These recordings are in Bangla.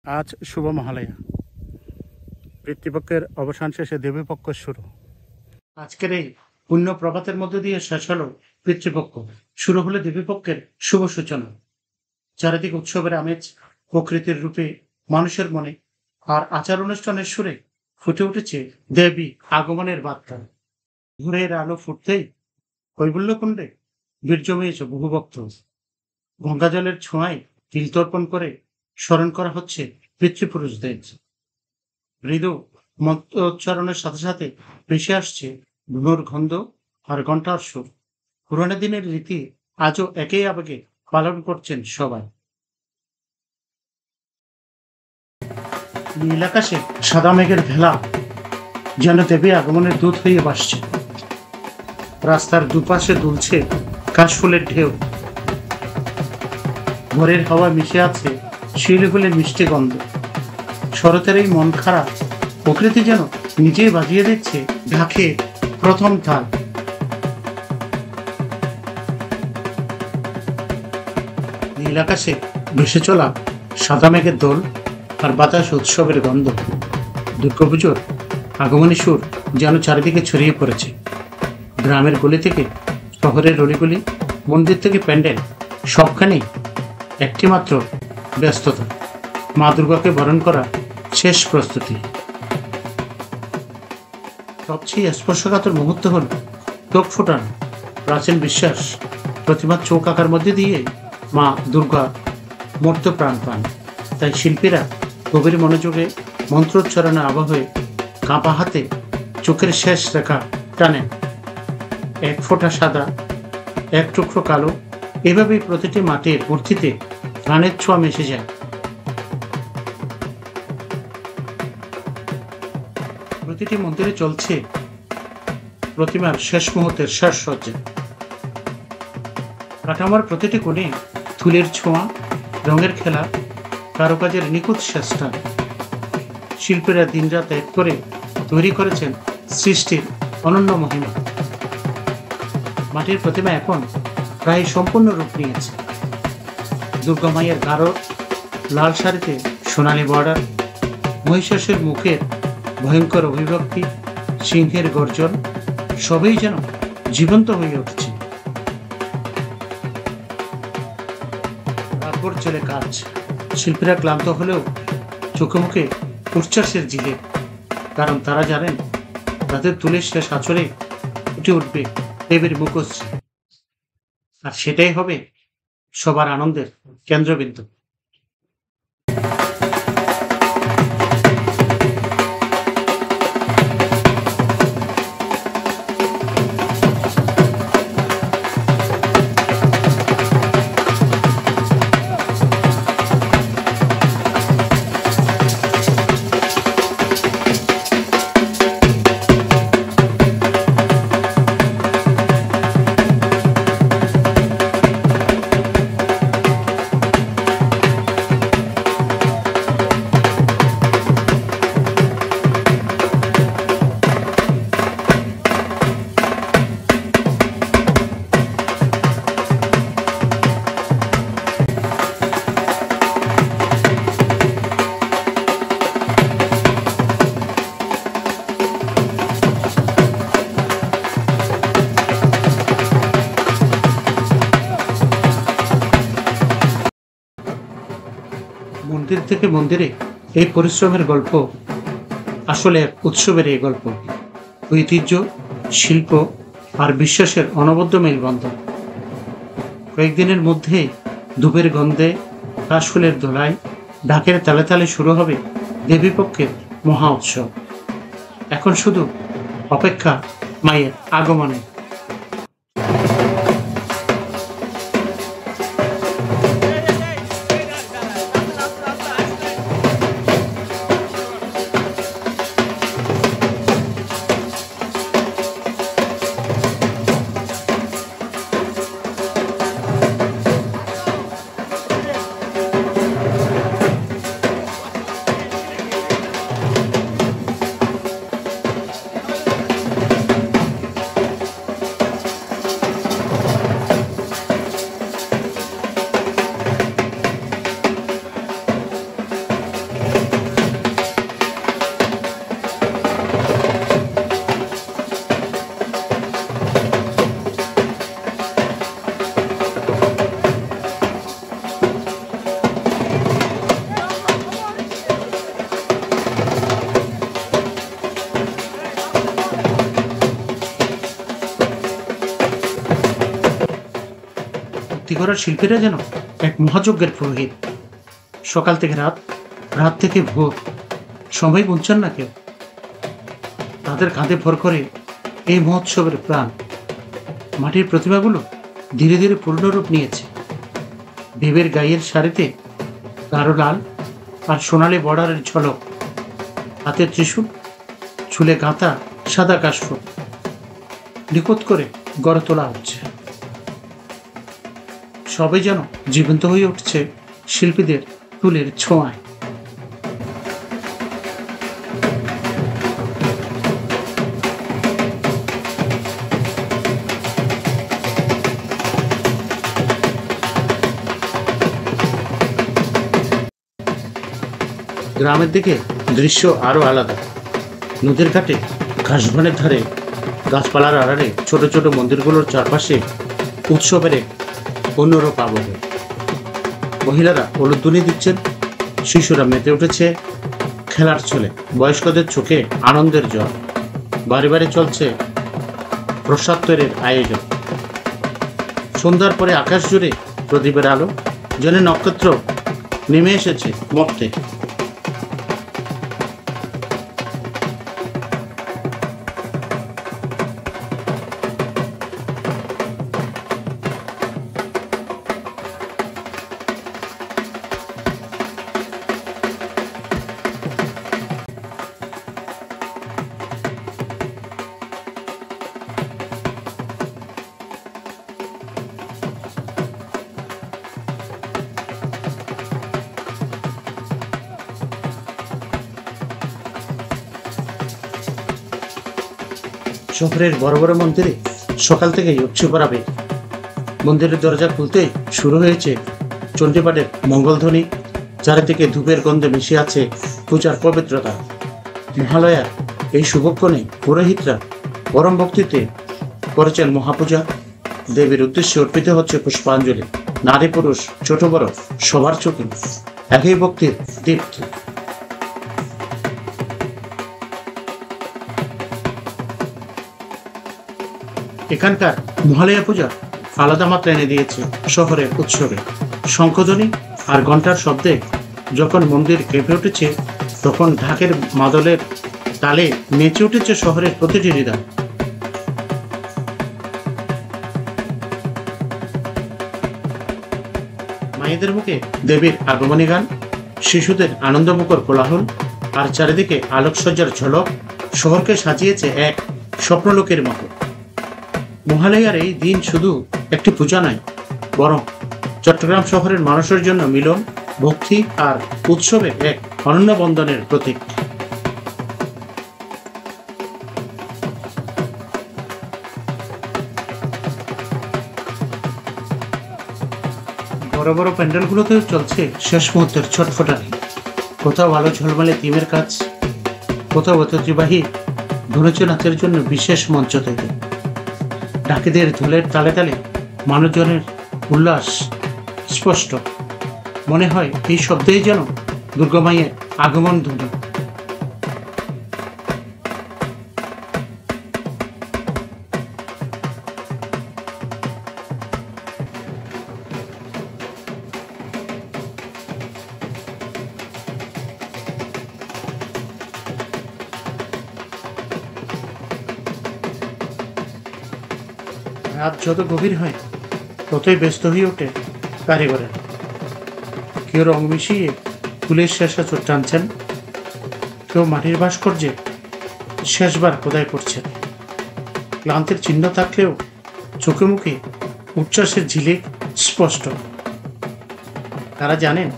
আজ শুভ মহালয়া। পিতৃপক্ষের অবসান শেষে দেবীপক্ষ শুরু। আজকের এই পুণ্য প্রভাতের মধ্যে দিয়ে শেষ হলো পিতৃপক্ষ, শুরু হলো দেবীপক্ষের শুভ সূচনা। চারিদিক উৎসবের আমেজ, প্রকৃতির রূপে মানুষের মনে, আর আচার অনুষ্ঠানের সুরে ফুটে উঠেছে দেবী আগমনের বার্তা। ভোরের আলো ফুটতেই কৈবল্যকুণ্ডে ভিড় জমিয়েছে বহু ভক্ত। গঙ্গা জলের ছোঁয়ায় তিল তর্পণ করে স্মরণ করা হচ্ছে পিতৃপুরুষদের। মৃদু মন্ত্রোচ্চারণের সাথে সাথে ভেসে আসছে ধুনোর গন্ধ আর ঘণ্টার সুর। পুরানো দিনের রীতি আজও একই আবেগে পালন করছেন সবাই। নীল আকাশে সাদা মেঘের ভেলা যেন দেবী আগমনের দূত হয়ে ভাসছে। রাস্তার দুপাশে দুলছে কাশফুলের ঢেউ। ভোরের হাওয়া মিশে আছে শিউলিফুলের মিষ্টি গন্ধ। শরতের এই মন খারাপ প্রকৃতি যেন নিজেই বাজিয়ে দিচ্ছে ঢাকে প্রথম তাল। নীল আকাশে ভেসে চলা সাদা মেঘের দোল আর বাতাস উৎসবের গন্ধ। দুর্গাপুজোর আগমনী সুর যেন চারিদিকে ছড়িয়ে পড়েছে। গ্রামের গলি থেকে শহরের অলিগলি, মন্দির থেকে প্যান্ডেল, সবখানেই একটি মাত্র ব্যস্ততা, মা দুর্গাকে বরণ করা শেষ প্রস্তুতি। সবচেয়ে স্পর্শকাতর মুহূর্ত হল চোখ ফোটানো। প্রাচীন বিশ্বাস, প্রতিমার চোখ আঁকার মধ্যে দিয়ে মা দুর্গা মূর্ত প্রাণ পান। তাই শিল্পীরা গভীর মনোযোগে মন্ত্রোচ্চারণে আবহে কাঁপা হাতে চোখের শেষ রেখা টানেন। এক ফোঁটা সাদা, এক টুকরো কালো, এভাবেই প্রতিটি মাটির মূর্তিতে প্রাণের ছোঁয়া মিশে যায়। প্রতিটি মন্দিরে চলছে প্রতিমার শেষ মুহূর্তের সাজসজ্জা। কাঠামোর প্রতিটি কোণে ফুলের ছোঁয়া, রঙের খেলা, কারুকাজের নিখুঁত চেষ্টা। শিল্পীরা দিনরাত এক করে তৈরি করেছেন সৃষ্টির অনন্য মহিমা। মাটির প্রতিমা এখন প্রায় সম্পূর্ণ রূপ নিয়েছে। দুর্গা মায়ের গাঢ় লাল শাড়িতে সোনালী বর্ডার, মহিষাসুর মুখের ভয়ঙ্কর অভিব্যক্তি, সিংহের গর্জন, সবই যেন জীবন্ত হয়ে উঠছে। রাতভর চলে কাজ। শিল্পীরা ক্লান্ত হলেও চোখে মুখে উচ্ছ্বাসের জিলে, কারণ তারা জানেন তাদের তুলের শেষ আঁচড়ে উঠে উঠবে দেবীর মুখশ্রী, আর সেটাই হবে সবার আনন্দের কেন্দ্রবিন্দু। মন্দির থেকে মন্দিরে এই পরিশ্রমের গল্প আসলে এক উৎসবের এই গল্প। ঐতিহ্য, শিল্প আর বিশ্বাসের অনবদ্য মেলবন্ধন। কয়েকদিনের মধ্যে ধূপের গন্ধে, কাশফুলের দোলায়, ঢাকের তালে তালে শুরু হবে দেবীপক্ষের মহা উৎসব। এখন শুধু অপেক্ষা মায়ের আগমনে। মূর্তি করার শিল্পীরা যেন এক মহাযজ্ঞের পুরোহিত। সকাল থেকে রাত, রাত থেকে ভোর, সময় বুঝছেন না কেউ। তাদের কাঁধে ভর করে এই মহোৎসবের প্রাণ। মাটির প্রতিমাগুলো ধীরে ধীরে পূর্ণরূপ নিয়েছে। দেবের গায়ের শাড়িতে গাঢ় লাল আর সোনালি বর্ডারের ঝলক, হাতের ত্রিশূল, চুলে গাঁথা সাদা কাশফুল নিখুঁত করে গড়ে তোলা হচ্ছে। সবই যেন জীবন্ত হয়ে উঠছে শিল্পীদের তুলের ছোঁয়ায়। গ্রামের দিকে দৃশ্য আরো আলাদা। নদীর ঘাটে ঘাসবনের ধারে গাছপালার আড়ালে ছোট ছোট মন্দিরগুলোর চারপাশে উৎসবের এক অন্যরূপ আবহ। মহিলারা উলুধ্বনি দিচ্ছেন, শিশুরা মেতে উঠেছে খেলার ছলে, বয়স্কদের চোখে আনন্দের জল। বাড়ি বাড়ি চলছে প্রসাদ তৈরির আয়োজন। সন্ধ্যার পরে আকাশ জুড়ে প্রদীপের আলো, যেন নক্ষত্র নেমে এসেছে মর্তে। শহরের বড় বড় মন্দিরে সকাল থেকেই উৎসব করাবে। মন্দিরের দরজা খুলতে শুরু হয়েছে চণ্ডীপাঠের মঙ্গলধ্বনি। চারিদিকে ধূপের গন্ধে মিশে আছে পূজার পবিত্রতা। মহালয়ার এই শুভক্ষণে পুরোহিতরা পরম ভক্তিতে করেছেন মহাপূজা। দেবীর উদ্দেশ্যে অর্পিত হচ্ছে পুষ্পাঞ্জলি। নারী পুরুষ ছোট বড় সবার চোখে একই ভক্তির দীপ্তি। এখানকার মহালয়া পূজা আলাদা মাত্রা এনে দিয়েছে শহরের উৎসবে। শঙ্খধ্বনি আর ঘণ্টার শব্দে যখন মন্দির কেঁপে উঠেছে, তখন ঢাকের মাদলের তালে নেচে উঠেছে শহরের প্রতিটি হৃদয়। মায়েদের মুখে দেবীর আগমনী গান, শিশুদের আনন্দমুখর কোলাহল, আর চারিদিকে আলোকসজ্জার ঝলক শহরকে সাজিয়েছে এক স্বপ্নলোকের মতো। মহালয়ার এই দিন শুধু একটি পূজা নয়, বরং চট্টগ্রাম শহরের মানুষের জন্য মিলন, ভক্তি আর উৎসবের এক অনন্য বন্ধনের প্রতীক। বড় বড় প্যান্ডেলগুলোতেও চলছে শেষ মুহূর্তের ছটফটানি। কোথাও আলো ঝলমলে থিমের কাজ, কোথাও ঐতিহ্যবাহী ধনুচি নাচের জন্য বিশেষ মঞ্চ তৈরি। ডাকিদের ঢোলের তালে তালে মানুষজনের উল্লাস স্পষ্ট। মনে হয় এই শব্দেই যেন দুর্গামায়ের আগমন ধ্বনি। রাত যত গভীর হয় ততই ব্যস্ত হয়ে ওঠে কারিগরের। কেউ রং মিশিয়ে ফুলের শেষা চোট টানছেন, কেউ মাটির ভাস্কর্যে শেষবার খোদাই করছেন। ক্লান্তির চিহ্ন থাকলেও চোখে মুখে উচ্ছ্বাসের ঝিলিক স্পষ্ট। তারা জানেন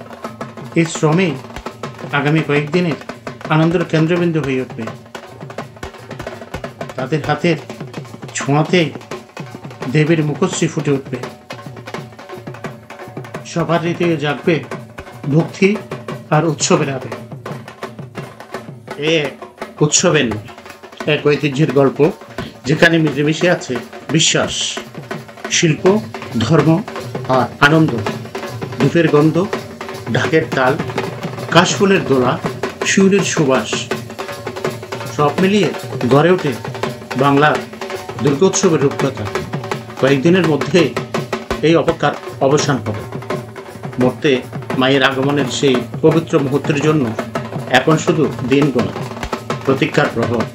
এই শ্রমে আগামী কয়েকদিনের আনন্দের কেন্দ্রবিন্দু হয়ে উঠবে। তাদের হাতের ছোঁয়াতেই দেবীর মুখশ্রী ফুটে উঠবে। সবার হৃদয়ে জাগবে ভক্তি আর উৎসবের আবেগ। এক উৎসবের এক ঐতিহ্যের গল্প, যেখানে মিলেমিশে আছে বিশ্বাস, শিল্প, ধর্ম আর আনন্দ। ধূপের গন্ধ, ঢাকের তাল, কাশফুলের দোলা, শিউলির সুবাস, সব মিলিয়ে গড়ে ওঠে বাংলার দুর্গোৎসবের রূপকথা। কয়েকদিনের মধ্যে এই অবসান হবে। মরতে মায়ের আগমনের সেই পবিত্র মুহূর্তের জন্য এখন শুধু দিন গোনা, প্রতীক্ষার প্রহর।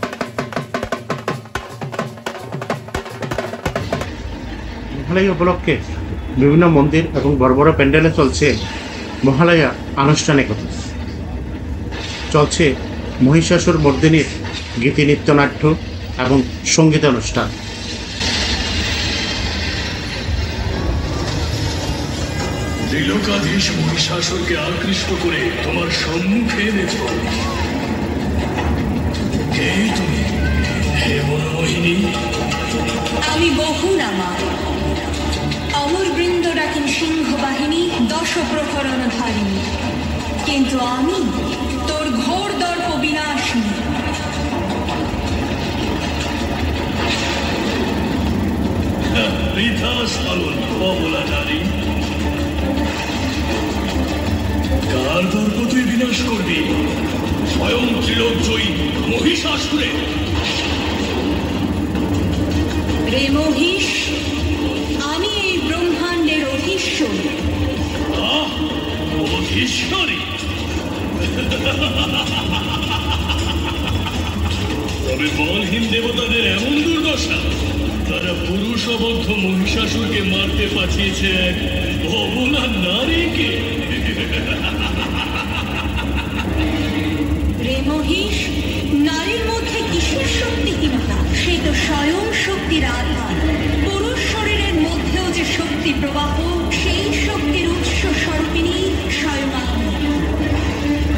মহালয়া উপলক্ষে বিভিন্ন মন্দির এবং বড় বড় প্যান্ডেলে চলছে মহালয়া আনুষ্ঠানিকতা। চলছে মহিষাসুর মর্দিনীর গীতি নৃত্যনাট্য এবং সঙ্গীতানুষ্ঠান। ত্রিলোকাধীশ মহিষাসুরকে আকৃষ্ট করে তোমার সম্মুখে এনেছ। কে তুমি, হে মনোমোহিনী? আমি বহুনামা। অমর বৃন্দ ডাকেন সিংহ বাহিনী, দশ প্রহরণ ধারিণী। কিন্তু আমি তোর ঘোর দর্প বিনাশিনী। বৃথা স্মরণ অবলা নারী। কার দর্প তুই বিনাশ করবি? স্বয়ং ত্রিলোকজয়ী মহিষাসুরে। রে মহিষ, আমি এই ব্রহ্মাণ্ডের অধীশ্বরী। অধীশ্বরী? তবে বলহীন দেবতাদের এমন দুর্দশা, তারা পুরুষবদ্ধ মহিষাসুরকে মারতে পাঠিয়েছে এক অবলা নারীকে। রে মহিষ, নারীর মধ্যে কিসের শক্তি কিংবা? সে তো স্বয়ং শক্তির আধার। পুরুষ শরীরের মধ্যেও যে শক্তি প্রবাহ, সেই শক্তির উৎস স্বরূপিণী স্বয়ং আমি।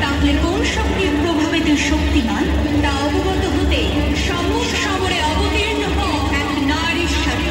তাহলে কোন শক্তির প্রভাবে তুই শক্তিমান, তা অবগত হতে সম্মুখ সমরে অবতীর্ণ হও এক নারীর সাথে।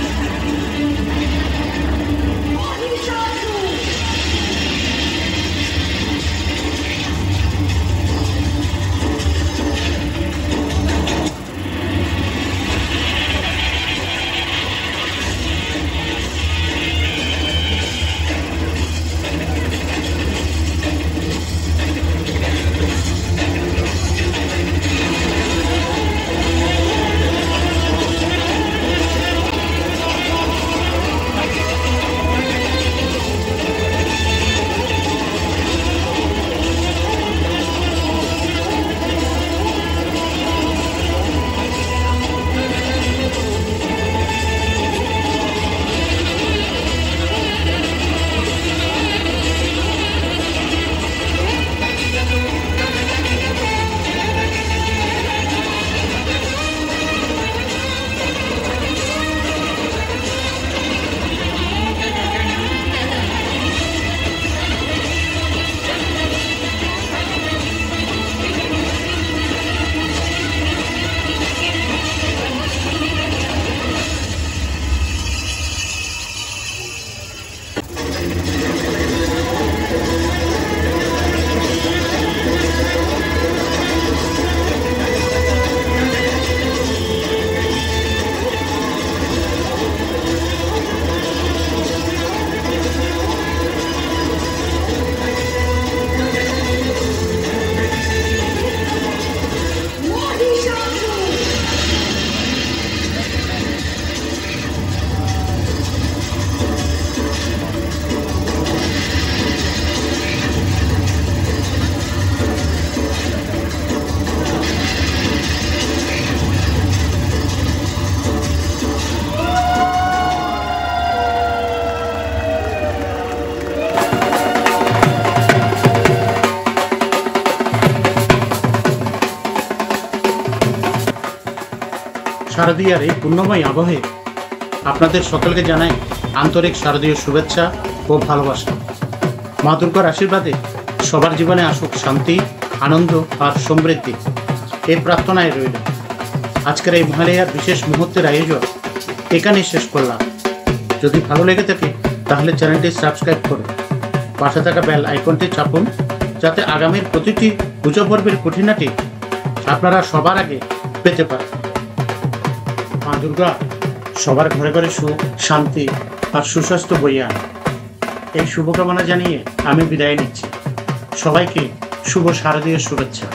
শারদীয়ার এই পুণ্যময় আবহে আপনাদের সকলকে জানাই আন্তরিক শারদীয় শুভেচ্ছা ও ভালোবাসা। মা দুর্গার আশীর্বাদে সবার জীবনে আসুক শান্তি, আনন্দ আর সমৃদ্ধি, এই প্রার্থনায় রইল। আজকের এই মহালয়ার বিশেষ মুহূর্তের আয়োজন এখানেই শেষ করলাম। যদি ভালো লেগে থাকে তাহলে চ্যানেলটি সাবস্ক্রাইব করুন, পাশে থাকা বেল আইকনটি চাপুন, যাতে আগামীর প্রতিটি পুজো পর্বের খুঁটিনাটি আপনারা সবার আগে পেতে পারেন। মা দুর্গা সবার ঘরে ঘরে সুখ, শান্তি আর সুস্বাস্থ্য বইয়ে আনে, এই শুভকামনা জানিয়ে আমি বিদায় নিচ্ছি। সবাইকে শুভ শারদীয় শুভেচ্ছা।